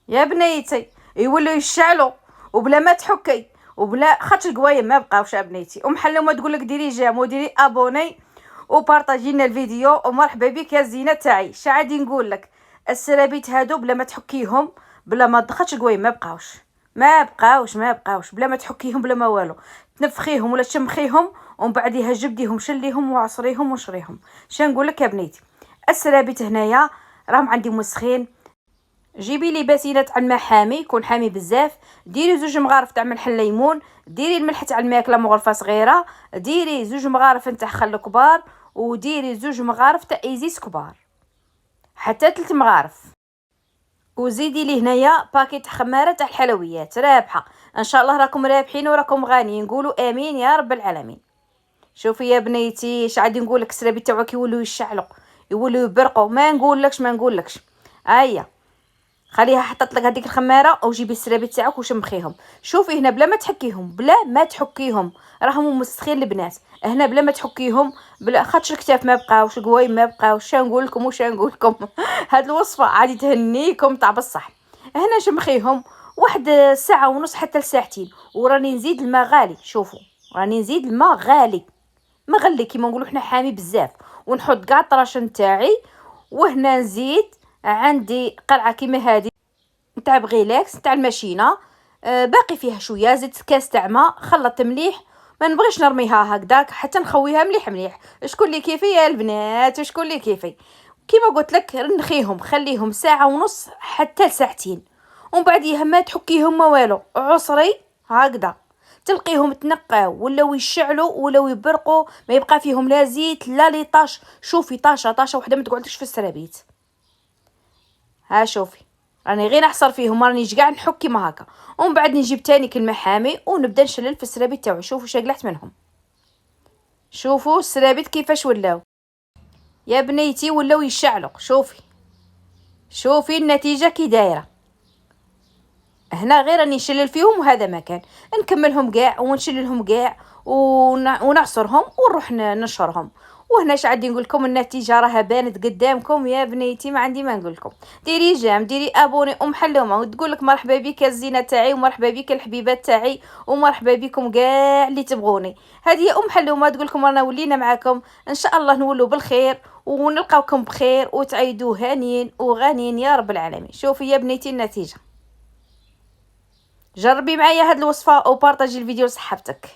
يا بنيتي يولوا يشعلوا وبلا ما تحكي وبلا خاطر القوايم ما بقاوش. يا بنيتي حلومه تقول لك ديري جيم وديري ابوني وبارطاجينا الفيديو ومرحبا بك يا زينه تاعي. شعادي نقول لك السرابيت هادو بلا ما تحكيهم بلا ما خاطر القوايم ما بقاوش بلا ما تحكيهم بلا ما والو، تنفخيهم ولا تشمخيهم ومن بعديها جبديهم شليهم وعصريهم وشريهم. نقول لك يا بنيتي السرابيت هنايا راهم عندي مسخين. جيبي لي باسيله تاع الماء حامي يكون حامي بزاف، ديري 2 مغارف تاع ملح الليمون، ديري الملح تاع الماكله مغرفه صغيره، ديري 2 مغارف نتاع خل كبار، وديري 2 مغارف تاع ايزيس كبار حتى 3 مغارف. وزيدي لي هنايا باكيت تاع خماره تاع الحلويات رابحه. ان شاء الله راكم رابحين وراكم غانيين، قولوا امين يا رب العالمين. شوفي يا بنيتي شعادي نقول لك السرابيت تاعك يولوا يشعلوا يولوا يبرقوا، ما نقولكش هيا خليها حطت لك هذيك الخماره او جيبي السرابيت تاعك وشمخيهم. شوفي هنا بلا ما تحكيهم راهم مسخين البنات. هنا بلا ما تحكيهم بلا خاطر الكتاف ما بقاوش القوايم ما بقاوش. شنقول لكم هاد الوصفه عادي تهنيكم تاع بصح. هنا شمخيهم 1 ساعة ونص حتى لساعتين وراني نزيد الماء غالي. شوفوا راني نزيد الماء غالي مغلي كيما نقولوا حنا حامي بزاف، ونحط كاع الطرش نتاعي. وهنا نزيد عندي قرعه كيما هذه نتاع بغيلاكس نتاع الماشينه، باقي فيها شويه. زدت كاس تاع ماء خلطت مليح، ما نبغيش نرميها هكذاك حتى نخويها مليح. شكون اللي كيفي يا البنات وشكون اللي كيفي كيما قلت لك رنخيهم خليهم 1 ساعة ونص حتى لساعتين ومن بعديها ما تحكيهم ما والو عصري هكذا تلقيهم تنقاو ولاو يشعلوا ولاو يبرقوا ما يبقى فيهم لا زيت لا ليطاش. شوفي طاشه وحده ما تقعدش في السرابيت. ها شوفي راني غير نحصر فيهم رانيش كاع نحك كيما هكا ومن بعد نجيب تاني كلمه حامي ونبدا نشلل في السرابيت تاعي. شوفوا شقلعت منهم، شوفوا السرابيت كيفاش ولاو يا بنيتي ولاو يشعلوا. شوفي النتيجه كي دايره. هنا غير راني نشلل فيهم وهذا مكان نكملهم كاع ونشللهم كاع ونعصرهم ونروح نشرهم. وهنا شعادي نقول لكم النتيجه راها بانت قدامكم يا بنيتي. ما عندي ما نقول لكم ديري جيم ديري ابوني حلومه وتقول لك مرحبا بك الزينه تاعي ومرحبا بك الحبيبات تاعي ومرحبا بكم كاع اللي تبغوني. هذه حلومه تقول لكم رانا ولينا معاكم ان شاء الله نولوا بالخير ونلقاوكم بخير وتعيدوا هانيين وغانيين يا رب العالمين. شوفي يا بنيتي النتيجه، جربي معايا هاد الوصفه وبارطاجي الفيديو لصحابتك.